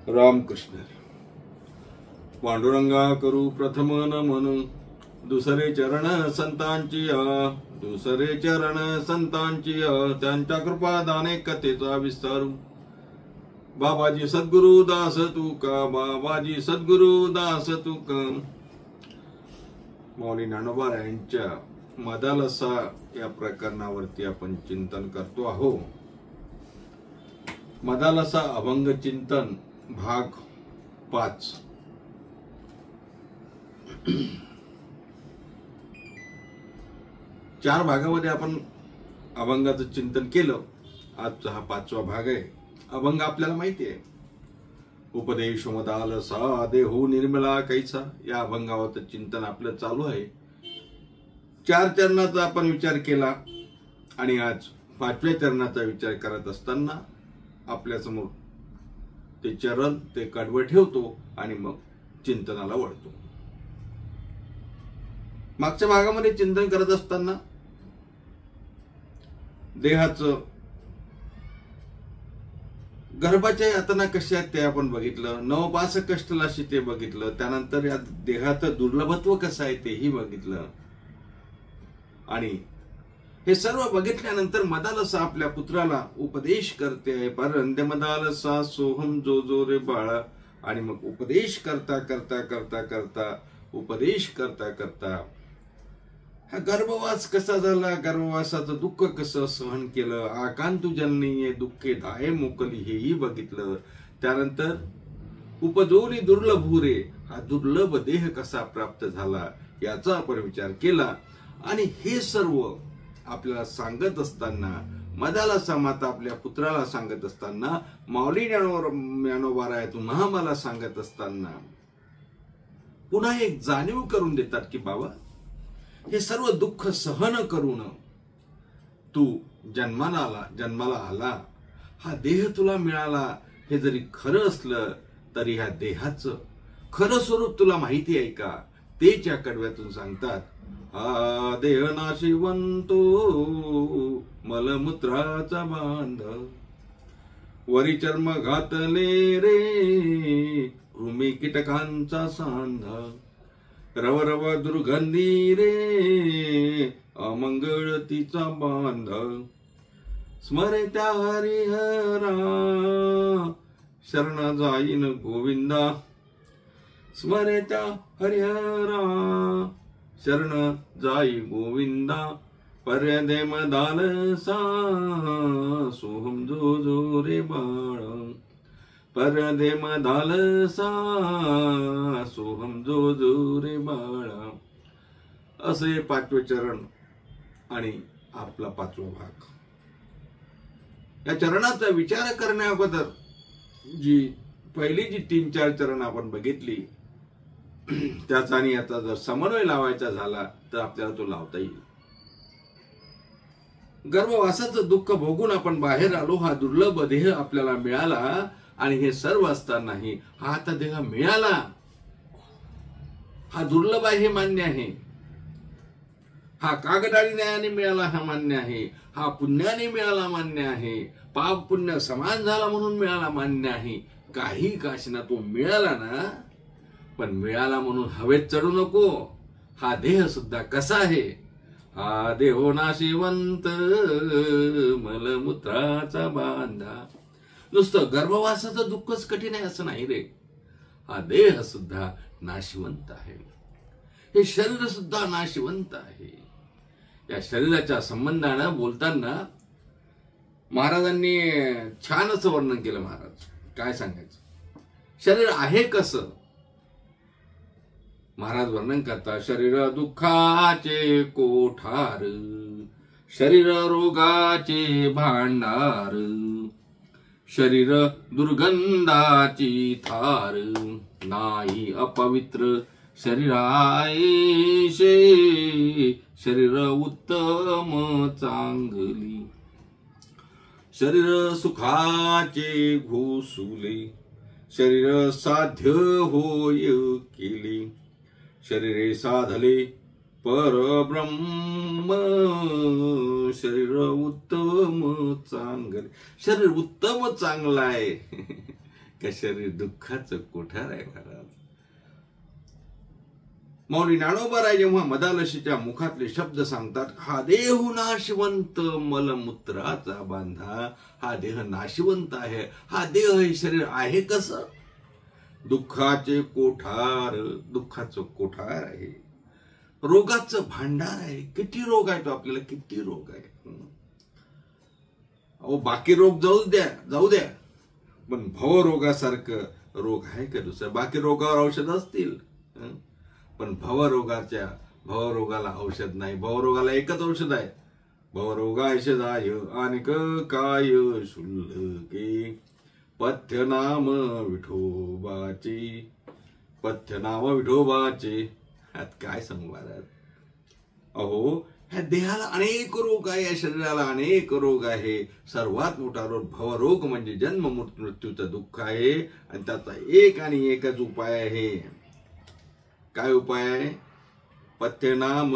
रामकृष्ण पांडुरंगा करू प्रथम नमन दुसरे चरण संतांची दुसरे चरण संतांची त्यांच्या कृपा दाने कथेचा विस्तारू बाबाजी सद्गुरु दास तुका बाबाजी सद्गुरु दास तुका मौली ज्ञानोबा यांच्या मदालसा या प्रकरणावरती आपण चिंतन करतो आहोत। मदालसा अभंग चिंतन भाग 5। चार भागामध्ये आपण अभंगाचं चिंतन केलं। आजचा हा 5वा भाग आहे। अभंग आपल्याला माहिती आहे, उपदेश मदालसा देहू निर्मला कैसा, या अभंगावरचं चिंतन आपलं चालू आहे। 4 चरणाचा आपण विचार केला आणि आज 5व्या चरणाचा विचार करत असताना आपल्या समोर ते चरण ते कडवं ठेवतो आणि मग चिंतनाला वळतो। मागच्या भागामध्ये चिंतन करत असताना देहाचं गर्भाच्या यातना कशा आहेत ते आपण बघितलं, नवपास कष्टलाशी ते बघितलं, त्यानंतर या देहाचं दुर्लभत्व कसं आहे तेही बघितलं आणि हे सर्व बघितल्यानंतर मदालसा आपल्या पुत्राला उपदेश करते, परंदे मदालसा सोहम जो जो रे बाळा। आणि मग उपदेश करता करता करता करता उपदेश करता करता हा गर्भवास कसा झाला, गर्भवासाचं दुःख कसं सहन केलं, आकांतु जननीये दुःखे धाये मोकली हेही बघितलं। त्यानंतर उपजोरी दुर्लभ रे, हा दुर्लभ देह कसा प्राप्त झाला याचा आपण विचार केला। आणि हे सर्व आपल्याला सांगत असताना मदालसा माता आपल्या पुत्राला सांगत असताना माऊली ज्ञानोबारायातून मला सांगत असताना पुन्हा एक जाणीव करून देतात की बाबा हे सर्व दुःख सहन करून तू जन्माला आला, हा देह तुला मिळाला। हे जरी खरं असलं तरी ह्या देहाचं खरं स्वरूप तुला माहिती आहे का, तेच या कडव्यातून सांगतात। हा देह नाशिवंतो मलमूत्राचा बांध, वरी चर्म घातले रे कृमी कीटकांचा सांध, रव रव दुर्गंधी रे अमंगळ तिचा बांध, स्मरे त्या हरिहरा शरण जाईन गोविंदा, स्मरे त्या हरिहरा शरण जाई गोविंदा, पर्यदे मदालसा सोहम जो जो रे बाळ, पर्यदे मदालसा सोहम जो जो रे बाळा। असे 5वे चरण आणि आपला 5वा भाग। या चरणाचा विचार करण्या अगोदर जी पहिली 3-4 चरण आपण बघितली त्याचा आणि याचा जर समन्वय लावायचा झाला तर आपल्याला तो लावता येईल। गर्भवासाचं दुःख भोगून आपण बाहेर आलो, हा दुर्लभ देह आपल्याला मिळाला आणि हे सर्व असतानाही हा आता देह मिळाला, हा दुर्लभ आहे हे मान्य आहे, हा कागदाळी न्यायाने मिळाला हा मान्य आहे, हा पुण्याने मिळाला मान्य आहे, पाप पुण्य समान झाला म्हणून मिळाला मान्य आहे। काही काशना तो मिळाला ना, पण मिळाला म्हणून हवेत चढू नको। हा देह सुद्धा कसा आहे, हा देहो नाशिवंत मलमूत्राचा बांधा। नुसतं गर्भवासाचं दुःखच कठीण आहे असं नाही रे, हा देह सुद्धा नाशिवंत आहे, हे शरीर सुद्धा नाशिवंत आहे। या शरीराच्या संबंधानं बोलताना महाराजांनी छान असं वर्णन केलं। महाराज काय सांगायचं, शरीर आहे कसं महाराज वर्णन करता, शरीर दुःखाचे कोठार, शरीर रोगाचे भांडार, शरीर दुर्गंधाची थार, नाही अपवित्र शरीरायशे, शरीर उत्तम चांगली, शरीर सुखाचे घोसुले, शरीर साध्य होय केले, शरीरे साधले परब्रह्म, शरीर उत्तम चांगले, शरीर उत्तम चांगलं आहे का शरीर दुःखाचं कोठार आहे महाराज. मौली ज्ञानोबा जेव्हा मदालशीच्या मुखातले शब्द सांगतात, हा देह नाशवंत मलमूत्राचा बांधा, हा देह नाशवंत आहे, हा देह हे शरीर आहे कसं? दुःखाचे कोठार, दुःखाचं कोठार आहे, रोगाचं भांडार आहे. किती रोग आहे तो आपल्याला, किती रोग आहे. अहो बाकी रोग जाऊ द्या, पण भवरोगासारखं रोग आहे का दुसरं? बाकी रोगावर औषध असतील, पण भवरोगाला औषध नाही. भवरोगाला एकच औषध आहे, भवरोगायशदाय अनेक काय शुल्के पथ्यनाम विठोबाची, पथ्यनाम विठोबाचे. काय सांगू महाराज. अहो ह्या देहाला अनेक रोग आहे, या शरीराला अनेक रोग आहे. सर्वात मोठा रोग भवरोग म्हणजे जन्म मृत्यूचं दुःख आहे. आणि त्याचा एक आणि एकच उपाय आहे. काय उपाय आहे? पथ्यनाम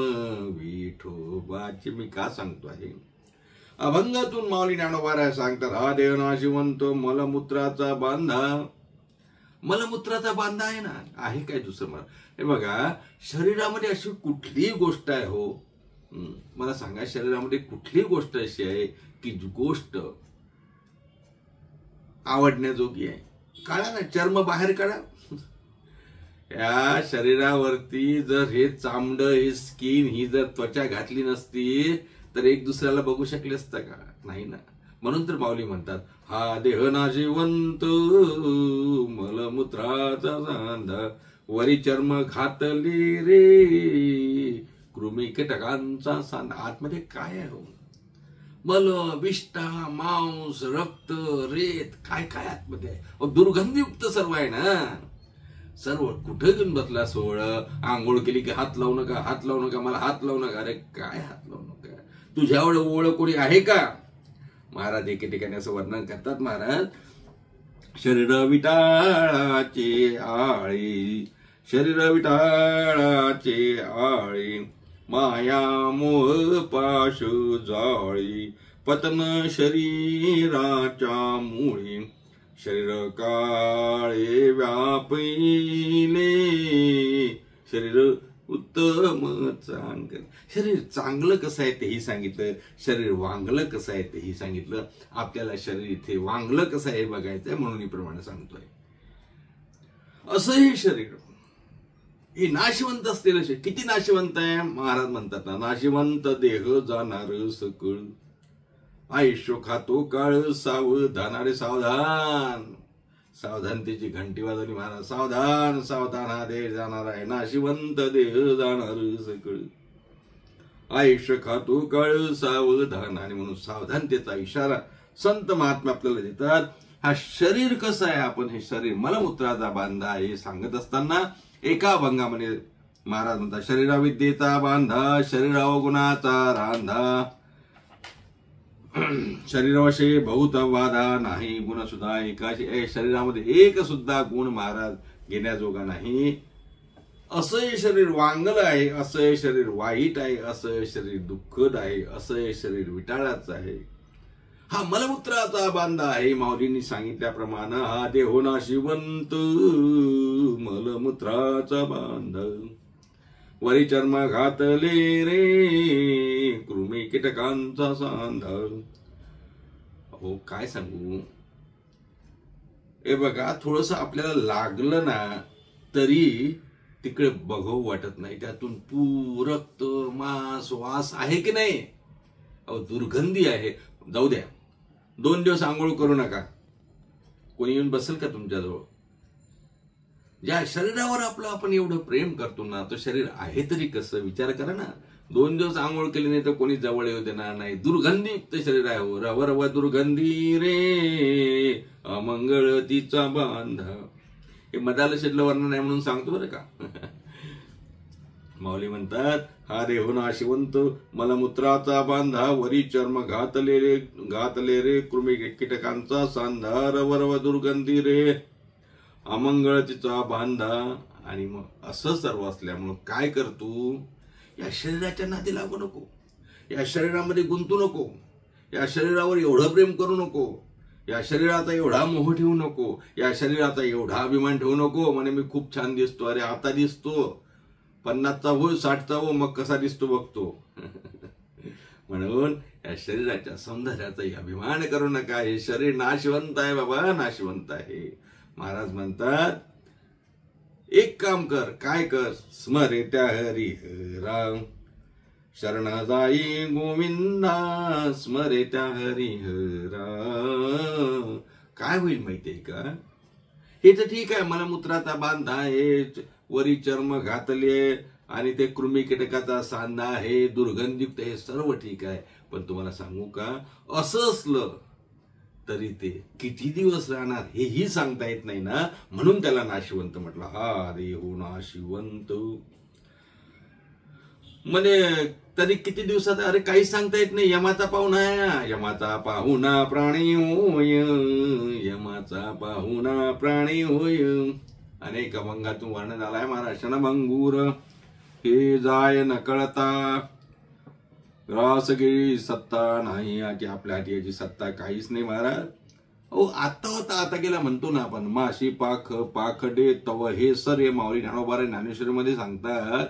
विठोबाची. मी का सांगतो आहे? अभंगातून माऊली ज्ञानोबा सांगतात, हा देह नाशिवंत मलमूत्राचा बांधा. मलमूत्राचा बांधा आहे ना, आहे काय दुसरं? मला हे बघा, शरीरामध्ये अशी कुठलीही गोष्ट आहे हो, मला सांगा, शरीरामध्ये कुठली गोष्ट अशी आहे की गोष्ट आवडण्याजोगी आहे? काढा ना, चर्म बाहेर काढा. या शरीरावरती जर हे चामड, हे स्किन, ही जर त्वचा घातली नसती तर एक दुसऱ्याला बघू शकले असता का? नाही ना. म्हणून तर माऊली म्हणतात, हा देह नाशिवंत मलमूत्राचा बांधा, वरी चर्म घातली रे कृमी कीटकांचा सांधा. आतमध्ये काय आहे हो? मल, विष्ठा, मांस, रक्त, रेत, काय काय आतमध्ये आहे. दुर्गंधीयुक्त सर्व आहे ना. सर्व कुठे घेऊन बसला सोळ? आंघोळ केली की हात लावू नका, हात लावू नका, मला हात लावू नका. अरे काय हात लावू नका? तुझ्या एवढं ओळख कोणी आहे का? महाराज एके ठिकाणी असं वर्णन करतात, महाराज, शरीर विटाळाचे आळी, शरीर विटाळाचे आळी, माया मोह पाश जाळी, पतन शरीराच्या मुळी, शरीर काळे व्यापिले, शरीर उत्तम चांगलं. शरीर चांगलं कसं आहे तेही सांगितलं, शरीर वांगलं कसं आहे तेही सांगितलं. आपल्याला शरीर इथे वांगलं कसं आहे बघायचंय, म्हणून ही प्रमाणे सांगतोय. असं हे शरीर हे नाशवंत असलेलं शरीर किती नाशवंत आहे? महाराज म्हणतात ना, नाशवंत देह जाणार सकळ, आयुष्य खातो काळ सावधान. अरे सावधान, सावधानतेची घंटी वाजवली महाराज. सावधान सावधान, हा देह जाणार आहे, नाशिवंत देह जाणार सकळ, आयुष्य खातो काळ सावधान. आणि म्हणून सावधानतेचा इशारा संत महात्मा आपल्याला देतात. हा शरीर कसं आहे? आपण हे शरीर मलमूत्राचा बांधा हे सांगत असताना एका अभंगामध्ये महाराज म्हणतात, शरीराविद्येचा बांधा, शरीरावगुणाचा रांधा, शरीरावशे बहुत वादा नाही, गुण सुद्धा एकाशी. शरीरामध्ये एक सुद्धा गुण महाराज घेण्याजोगा नाही. असं हे शरीर वांगल आहे, असं हे शरीर वाईट आहे, असं हे शरीर दुःखद आहे, असं हे शरीर विटाळाचं आहे. हा मलमूत्राचा बांधा आहे. माऊलींनी सांगितल्याप्रमाणे हा देह नाशिवंत मलमूत्राचा बांधा, वरी चर्म घातले रे कृमी कीटकांचा सांधा. हो काय सांगू. हे बघा, थोडस आपल्याला लागलं ना तरी तिकडे बघू वाटत नाही. त्यातून रक्त, मांस, वास आहे की नाही? अहो दुर्गंधी आहे. जाऊ द्या, 2 दिवस आंघोळ करू नका. कोणी येऊन बसेल का तुमच्याजवळ? ज्या शरीरावर आपलं आपण एवढं प्रेम करतो ना, तो शरीर आहे तरी कसं? विचार करा ना. 2 दिवस आंघोळ केली नाही तर कोणी जवळ येऊ देणार नाही. दुर्गंधीयुक्त शरीर आहे हो. रव दुर्गंधी रे अमंगळ तिचा बांधा. हे मदालशीतलं वर्णन आहे म्हणून सांगतो बरं का. माऊली म्हणतात, हा देह नाशिवंत मलमूत्राचा बांधा, वरी चर्म घातले रे कृमी कीटकांचा सांधा, रव दुर्गंधी रे अमंगळ तिचा बांधा. आणि मग असं सर्व असल्यामुळं काय करतो? या शरीराच्या नादी लागू नको, या शरीरामध्ये गुंतू नको, या शरीरावर एवढं प्रेम करू नको, या शरीराचा एवढा मोह ठेवू नको, या शरीराचा एवढा अभिमान ठेवू नको. म्हणे मी खूप छान दिसतो. अरे आता दिसतो, 50चा हो 60चा हो, मग कसा दिसतो बघतो. म्हणून या शरीराच्या सौंदर्याचाही अभिमान करू नका. हे शरीर नाशवंत आहे बाबा, नाशवंत आहे. महाराज म्हणतात एक काम कर. काय कर? स्मरे त्या हरिहरा, शरण जाई गोविंदा, स्मरे त्या हरिहरा. काय होईल माहितीये का? हे तर ठीक आहे, मला मूत्राचा बांधा आहे, वरी चर्म घातले आणि ते कृमी कीटकाचा सांधा आहे, दुर्गंधयुक्त, हे सर्व ठीक आहे. पण तुम्हाला सांगू का, असं असलं तरी ते किती दिवस राहणार हेही सांगता येत नाही ना. म्हणून त्याला नाशिवंत म्हटलं. हा देह नाशिवंत म्हणजे तरी किती दिवसात? अरे काहीच सांगता येत नाही. यमाचा पाहुणा आहे, यमाचा पाहुणा प्राणी होय, यमाचा पाहुणा प्राणी होय. अनेक अभंगातून वर्णन झालाय महाराज. क्षणभंगूर हे जाय न कळता, रासगिरी सत्ता नाही, की आपल्या हाती याची सत्ता काहीच नाही महाराज. आता होता आता गेला म्हणतो ना आपण. माशी पाख पाखडे तव हे सर, हे माऊली ज्ञानोबा ज्ञानेश्वरीमध्ये सांगतात.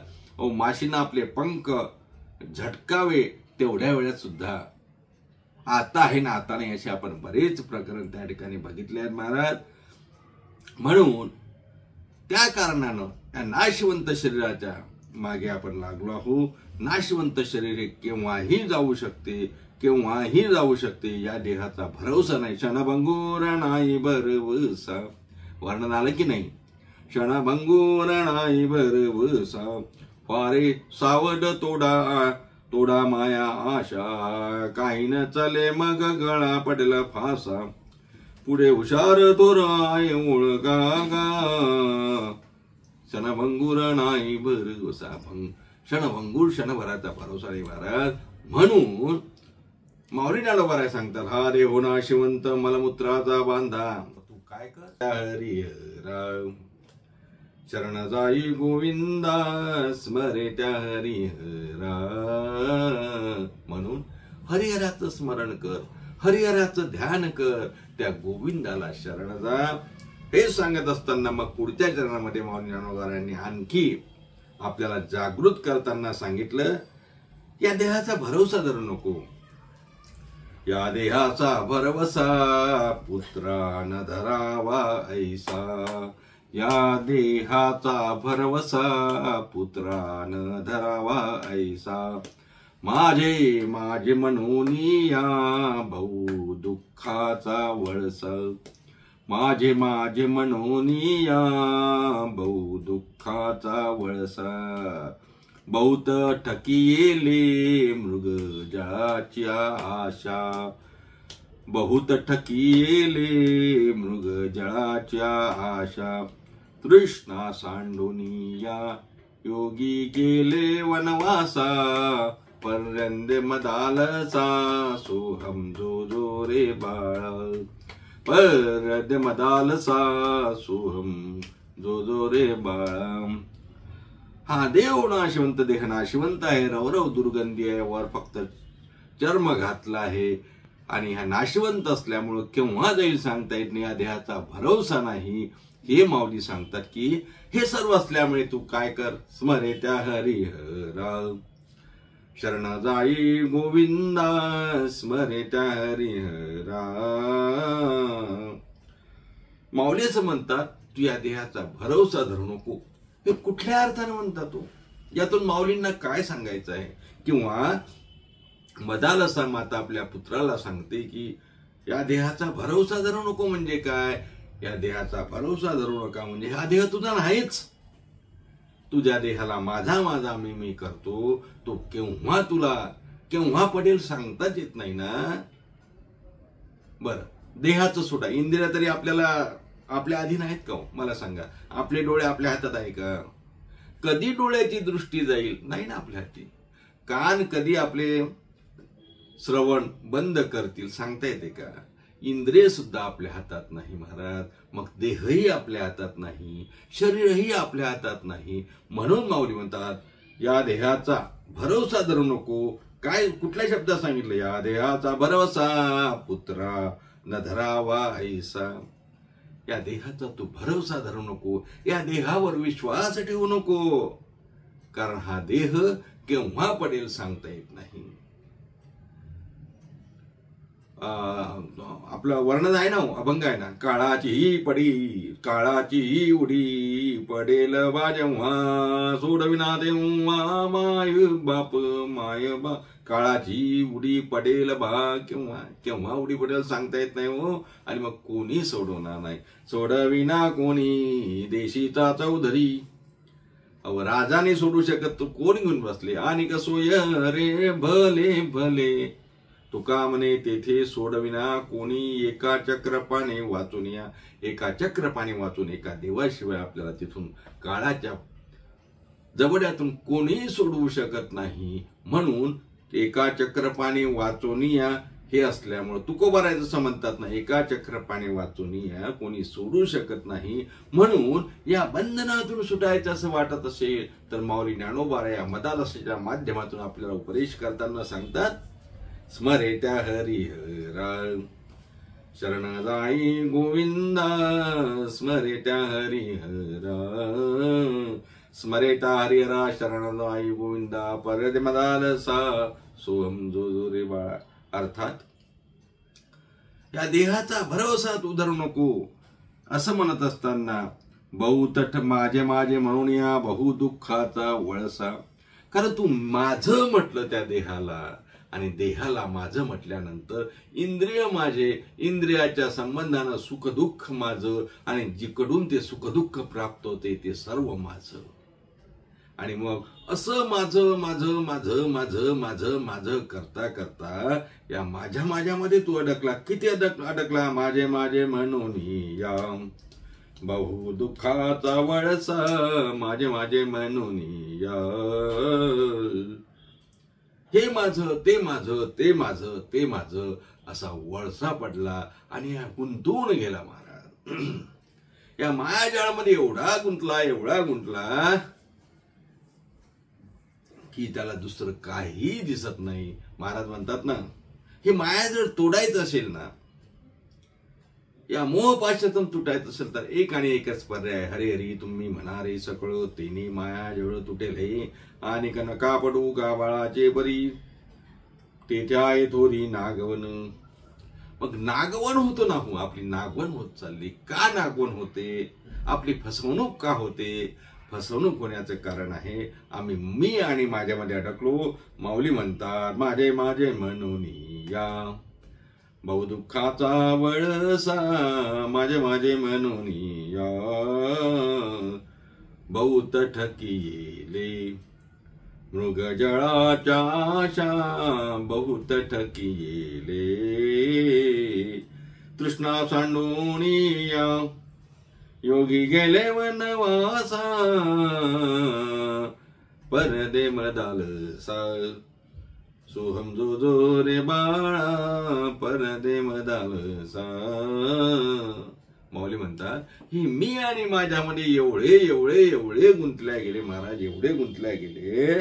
माशीना आपले पंख झटकावे तेवढ्या वेळात सुद्धा आता आहे ना आता नाही, असे आपण बरेच प्रकरण त्या ठिकाणी बघितले आहेत महाराज. म्हणून त्या कारणानं या नाशवंत शरीराच्या मागे आपण लागलो आहोत. नाशवंत शरीर केव्हाही जाऊ शकते, केव्हाही जाऊ शकते. या देहाचा भरोसा नाही. क्षणभंगूर नाही भरवसा. वर्णन आलं की नाही? क्षणभंगूर नाही भरवसा, फारे सावड तोडा तोडा माया आशा, काही न चले मग गळा पडला फासा, पुढे हुशार तोराय ओळखा गा. क्षणभंगूर नाही भरवसा. क्षणभंगूर, क्षणभराचा भरोसा नाही महाराज. म्हणून माऊली ज्ञानोबा सांगतात, हा रे हो नाशिवंत, मलमूत्राचा बांधा. तू काय कर? हरिहरा, शरण जाई गोविंदा, स्मरे त्या हरिहरा. म्हणून हरिहराचं स्मरण कर, हरिहराचं ध्यान कर, त्या गोविंदाला शरण जा. हे सांगत असताना मग पुढच्या चरणामध्ये माऊली ज्ञानोबांनी आणखी आपल्याला जागृत करताना सांगितलं, या देहाचा भरोसा धरू नको. या देहाचा भरवसा पुत्रा न धरावा ऐसा, या देहाचा भरवसा पुत्रा न धरावा ऐसा, माझे माझे मनोनिया भाऊ दुःखाचा वळसा, माझे माझे मनोनिया भाऊ दुःखाचा वळसा, बहुत ठकियेले मृग जळाच्या आशा, बहुत ठकियेले मृग जळाच्या आशा, तृष्णा सांडोनिया योगी केले वनवासा, पर्यंदे मदालसा सोहम जो जो रे बाळ, पर्यंदे मदालसा सोहम जो जो रे बाळ. हा देव नाशिवंत, देह नाशिवंत आहे, रवरव दुर्गंधी आहे, वर फक्त चर्म घातला आहे आणि हा नाशिवंत असल्यामुळं केव्हा जाईल सांगता येत नाही. या देहाचा भरोसा नाही. हे माऊली सांगतात की हे सर्व असल्यामुळे तू काय कर? स्मरे त्या हरिहरा, शरण जाई गोविंदा, स्मरे त्या हरिहरा. माऊली असं म्हणतात, तू या देहाचा भरोसा धरू नको. हे कुठल्या अर्थानं म्हणतात तो? यातून माऊलींना काय सांगायचं आहे? किंवा मदालसा माता आपल्या पुत्राला सांगते की या देहाचा भरोसा धरू नको म्हणजे काय? या देहाचा भरोसा धरू नका म्हणजे हा देह तुझा नाहीच. तुझ्या देहाला माझा माझा मी करतो, तो केव्हा तुला केव्हा पडेल सांगताच येत नाही ना. बर, देहाचं सोडा, इंद्रिय तरी आपल्याला आपल्या अधीन आहेत का? मला सांगा, आपले डोळे आपल्या हातात आहे का? कधी डोळ्याची दृष्टी जाईल? नाही ना आपल्या हाती. कान कधी आपले श्रवण बंद करतील सांगता येते का? इंद्रिय सुद्धा आपल्या हातात नाही महाराज. मग देहही आपल्या हातात नाही, शरीरही आपल्या हातात नाही. म्हणून माऊली म्हणतात, या देहाचा भरोसा धरू नको. काय कुठल्या शब्दात सांगितलं? या देहाचा भरोसा पुत्रा न धरावा ऐसा. या देहाचा तू भरोसा धरू नको, या देहावर विश्वास ठेवू नको, कारण हा देह केव्हा पडेल सांगता येत नाही. आपलं वर्णन आहे ना, अभंग आहे ना, काळाची ही पडी काळाची ही उडी पडेल बा जेव्हा, सोडविना तेव्हा माय बाप माय बा. काळाची उडी पडेल बा केव्हा, केव्हा उडी पडेल सांगता येत नाही हो. आणि मग कोणी सोडवणार नाही, सोडविना कोणी देशीचा चौधरी. अव राजाने सोडू शकत, तो कोण घेऊन बसले. आणि कसोय रे भले भले, तुका म्हणे तेथे सोडविना कोणी, एका चक्रपाने वाचून या. एका चक्रपाने वाचून, एका देवाशिवाय आपल्याला तिथून काळाच्या जबड्यातून कोणी सोडवू शकत नाही. म्हणून एका चक्रपाने वाचून या हे असल्यामुळे तुकोबारायचं म्हणतात ना, एका चक्रपाने वाचून या, कोणी सोडू शकत नाही. म्हणून या बंधनातून सुटायचं असं वाटत असेल तर माऊली ज्ञानोबा या मदालसाच्या माध्यमातून आपल्याला उपदेश करताना सांगतात, स्मरेत्या हरिहरा शरण जाई गोविंदा, स्मरेत्या हरिहरा स्मरेता हरिहरा शरण जाई गोविंदा, परदे मदालसा सोहम जो रे बाळा. अर्थात या देहाचा भरोसा तू धरू नको असं म्हणत असताना, बहुतट माझे माझे म्हणून या बहु दुःखाचा वळसा. कारण तू माझं म्हटलं त्या देहाला, आणि देहाला माझं म्हटल्यानंतर इंद्रिय माझे, इंद्रियाच्या संबंधानं सुख दुःख माझं, आणि जिकडून ते सुख दुःख प्राप्त होते ते सर्व माझं. आणि मग असं माझं माझं माझं माझं माझं माझं करता करता या माझ्यामध्ये तू अडकला. किती अडकला, माझे माझे म्हणून या बहु दुःखाचा वळसा, माझे माझे म्हणून या. हे माझं ते माझं ते माझं ते माझं असा वळसा पडला आणि गुंतून गेला महाराज. या मायाजाळामध्ये एवढा गुंतला की त्याला दुसरं काही दिसत नाही. महाराज म्हणतात ना, हे माया जर तोडायचं असेल ना, या मोहपाशातून तुटायचं असेल तर एक आणि एकच पर्याय, हरे हरी तुम्ही म्हणारे सकळ तेनी माया जवळ तुटेल हे. आणि नका पडू गावाळाचे बरी, तेच्या थोडी नागवन. मग नागवण होतो ना, हो आपली नागवण होत चालली. का नागवण होते, आपली फसवणूक का होते. फसवणूक होण्याचं कारण आहे आम्ही मी आणि माझ्यामध्ये अडकलो. माऊली म्हणतात, माझे माझे म्हणून या बहु दुःखाचा वळसा, माझे माझे म्हणून या बहुत ठकिले मृगजळाच्या आशा, बहुत ठकिले तृष्णा सांडून या. योगी गेले वनवासा, परदे मदालसा सोहम जो रे बाळा, परदे मदालसा. माऊली म्हणतात, ही मी आणि माझ्यामध्ये एवढे एवढे एवढे गुंतल्या गेले महाराज, एवढे गुंतल्या गेले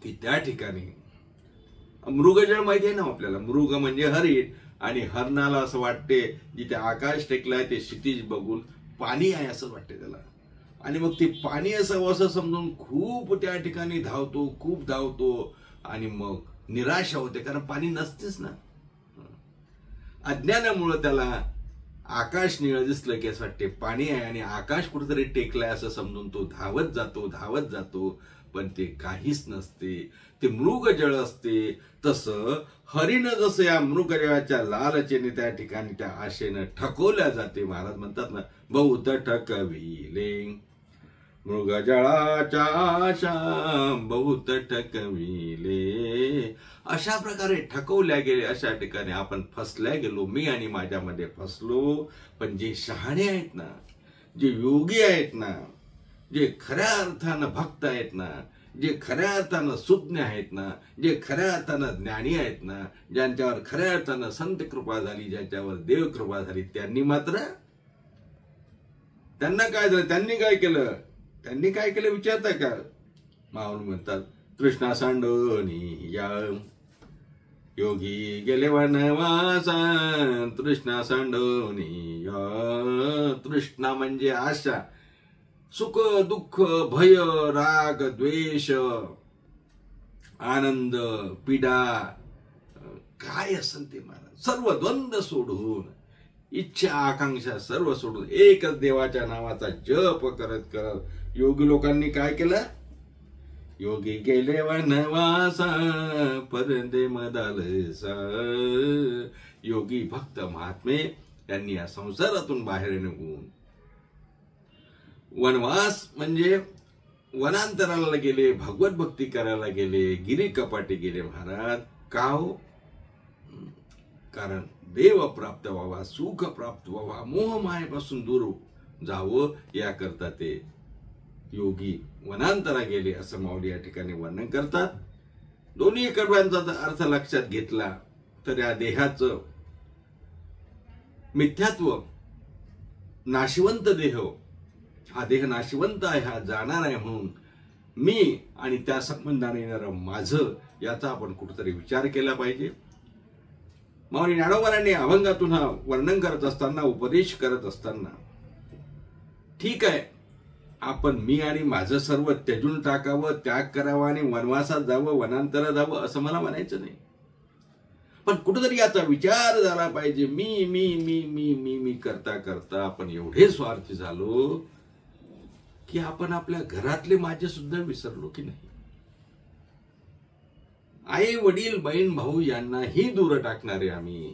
की त्या ठिकाणी मृगजळ माहिती आहे ना आपल्याला. मृग म्हणजे हरिण, आणि हरणाला असं वाटते जिथे आकाश टेकलाय ते क्षितिज बघून पाणी आहे असं वाटते त्याला. आणि मग ते पाणी असावं असं समजून खूप त्या ठिकाणी धावतो, खूप धावतो, आणि मग निराशा होते कारण पाणी नसतेच ना. अज्ञानामुळे त्याला आकाश निळं दिसलं की असं वाटते पाणी आहे आणि आकाश कुठेतरी टेकलाय असं समजून तो धावत जातो, पण ते काहीच नसते, ते मृगजळ असते. तसं हरिण जसं या मृगजळाच्या लालचेने त्या ठिकाणी त्या आशेनं ठकवल्या जाते. महाराज म्हणतात ना, बहुत ठकविले मृगजळाच्या आशा, बहुत ठकविले. अशा प्रकारे ठकवल्या गेले, अशा ठिकाणी आपण फसल्या गेलो. मी आणि माझ्यामध्ये फसलो. पण जे शहाणे आहेत ना, जे योगी आहेत ना, जे खऱ्या अर्थानं भक्त आहेत ना, जे खऱ्या अर्थानं सुज्ञ आहेत ना, जे खऱ्या अर्थानं ज्ञानी आहेत ना, ज्यांच्यावर खऱ्या अर्थानं संत कृपा झाली, ज्यांच्यावर देव कृपा झाली, त्यांनी मात्र त्यांना काय झालं, त्यांनी काय केलं विचारता का. माऊली म्हणतात, तृष्णा सांडोनी या. योगी गेले वनवासा तृष्णा सांडोनी. तृष्णा म्हणजे आशा, सुख दुःख भय राग द्वेष आनंद पीडा काय असेल ते महाराज सर्व द्वंद्व सोडून, इच्छा आकांक्षा सर्व सोडून एकच देवाच्या नावाचा जप करत करत योगी लोकांनी काय केलं? योगी गेले वनवासा परंदे मदालसा. योगी भक्त महात्मे यांनी या संसारातून बाहेर निघून वनवास म्हणजे वनांतराला गेले, भगवत भक्ती करायला गेले, गिरी कपाटी गेले महाराज. का हो? कारण देव प्राप्त व्हावा, सुख प्राप्त व्हावा, मोहमायेपासून दूर जावं याकरता ते योगी वनांतरा गेले असं माऊली या ठिकाणी वर्णन करतात. दोन्ही कडव्यांचा अर्थ लक्षात घेतला तर या देहाचं मिथ्यात्व, नाशिवंत देह, हा देह नाशिवंत आहे, हा जाणार आहे, म्हणून मी आणि त्या संबंधाने येणारं माझं याचा आपण कुठेतरी विचार केला पाहिजे. माऊली ज्ञानोबांनी अभंगातून हा वर्णन करत असताना, उपदेश करत असताना, ठीक आहे आपण मी आणि माझं सर्व त्यजून टाकावं, त्याग करावा आणि वनवासात जावं, वनांतरात जावं असं मला म्हणायचं नाही. पण कुठेतरी याचा विचार झाला पाहिजे. मी मी मी मी मी मी करता करता आपण एवढे स्वार्थी झालो की आपण आपल्या घरातले माझे सुद्धा विसरलो की नाही. आई वडील बहीण भाऊ यांनाही दूर टाकणारे आम्ही,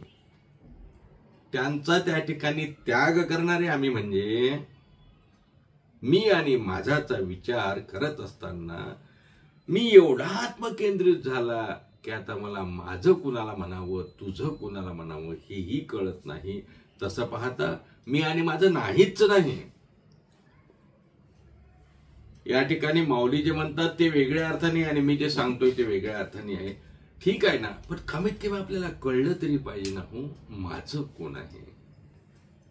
त्यांचा त्या ठिकाणी त्याग करणारे आम्ही. म्हणजे मी आणि माझाचा विचार करत असताना मी एवढा आत्मकेंद्रित झाला की आता मला माझं कुणाला म्हणावं, तुझं कुणाला म्हणावं हेही कळत नाही. तसं पाहता मी आणि माझं नाहीच नाही. या ठिकाणी माऊली जे म्हणतात ते वेगळ्या अर्थाने आणि मी जे सांगतोय ते वेगळ्या अर्थाने आहे. ठीक आहे ना, पण कमीत कमी आपल्याला कळलं तरी पाहिजे ना, हो माझं कोण आहे.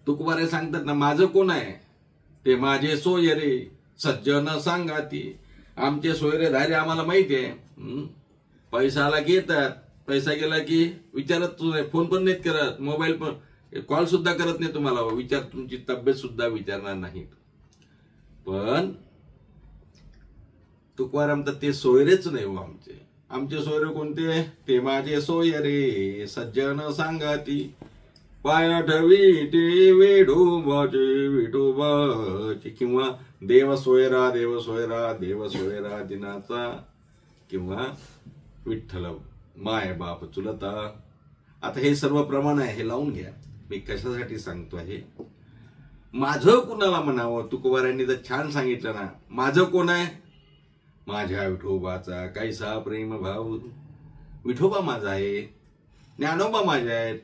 तुकोबारे सांगतात ना, माझं कोण आहे ते माझे सोयरे सज्जन सांगाती. आमचे सोयरे धारे आम्हाला माहिती आहे. पैसा आला की येतात, पैसा गेला की विचारत, फोन पण नाहीत करत, मोबाईल पण कॉल सुद्धा करत नाही तुम्हाला, विचार तुमची तब्येत सुद्धा विचारणार नाहीत. पण तुकोबाराम तर ते सोयरेच नाही हो आमचे. आमचे सोयरे कोणते? ते माझे सोयरे सज्जन सांगाती. पाया ठवी ते वेडोबाचे विठोबाचे, किंवा देव सोयरा देव सोयरा देव सोयरा दिनाचा, किंवा विठ्ठल माय बाप चुलता. आता हे सर्व प्रमाण आहे, हे लावून घ्या. मी कशासाठी सांगतो आहे? माझं कुणाला म्हणावं? तुकोबारांनी तर छान सांगितलं ना, माझं कोण आहे? माझ्या विठोबाचा कैसा प्रेम भाव. विठोबा माझा आहे, ज्ञानोबा माझे आहेत.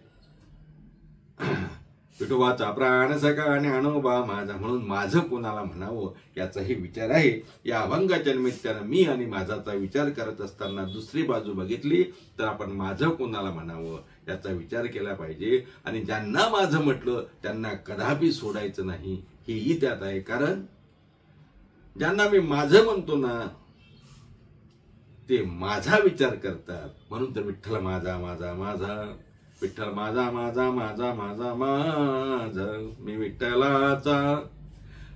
विठोबाचा प्राण सखा ज्ञानोबा माझा, म्हणून माझं कोणाला म्हणावं याचाही विचार आहे. या अभंगाच्या निमित्तानं मी आणि माझाचा विचार करत असताना दुसरी बाजू बघितली तर आपण माझं कोणाला म्हणावं याचा विचार केला पाहिजे. आणि ज्यांना माझं म्हटलं त्यांना कदापि सोडायचं नाही, हेही त्यात आहे. कारण ज्यांना मी माझं म्हणतो ना ते माझा विचार करतात. म्हणून तर विठ्ठल माझा माझा माझा, विठ्ठल माझा माझा माझा माझा माझा, मी विठ्ठलाचा.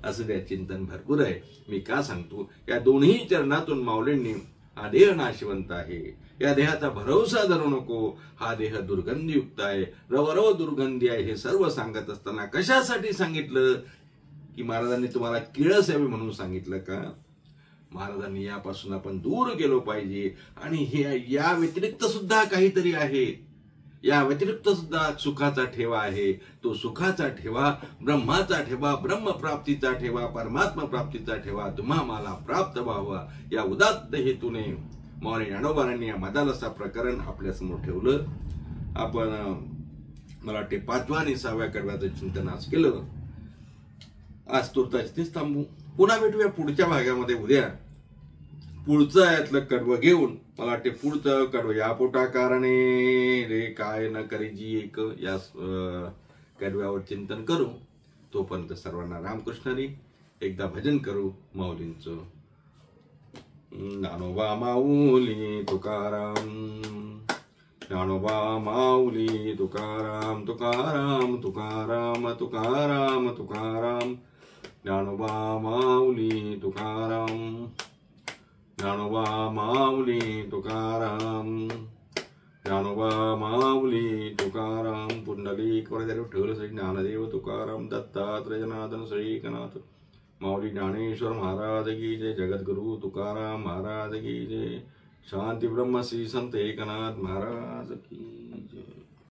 असं त्या चिंतन भरपूर आहे. मी का सांगतो, या दोन्ही चरणातून माऊलींनी हा देह नाशवंत आहे, या देहाचा भरोसा धरू नको, हा देह दुर्गंधीयुक्त आहे, रवरव दुर्गंधी आहे, हे सर्व सांगत असताना कशासाठी सांगितलं? की महाराजांनी तुम्हाला किळस यावी म्हणून सांगितलं का? महाराजांनी यापासून आपण दूर गेलो पाहिजे. आणि हे या व्यतिरिक्त सुद्धा काहीतरी आहे, या व्यतिरिक्त सुद्धा सुखाचा ठेवा आहे. तो सुखाचा ठेवा, ब्रह्माचा ठेवा, ब्रह्मप्राप्तीचा ठेवा, परमात्मा प्राप्तीचा ठेवा तुम्हाला प्राप्त व्हावा या उदात्त हेतूने माऊली ज्ञानोबांनी या मदालसा प्रकरण आपल्या समोर ठेवलं. आपण मला वाटते 5व्या आणि 6व्या कडव्याचं चिंतन आज केलं. आज तुर्तास तेच थांबू. पुन्हा भेटूया पुढच्या भागामध्ये उद्या. पुढचं यातलं कडवं घेऊन, मला वाटते पुढचं कडवं या पोटा कारणे रे काय न करीजी एक, या कडव्यावर चिंतन करू. तोपर्यंत सर्वांना रामकृष्णारी. एकदा भजन करू माऊलींचं. ज्ञानोबा माऊली तुकाराम, ज्ञानोबा माऊली तुकाराम तुकाराम तुकाराम तुकाराम तुकाराम ज्ञानोबा माऊली तुकाराम ज्ञानोबा माऊली तुकाराम ज्ञानोबा माऊली तुकाराम पुंडलिक वरदेव विठ्ठल श्री ज्ञानदेव तुकाराम दत्तात्रय जनार्दन श्री एकनाथ माऊली ज्ञानेश्वर महाराज की जय जगद्गुरु तुकाराम महाराज की जय शांति ब्रह्म श्री संत एकनाथ महाराज की जय।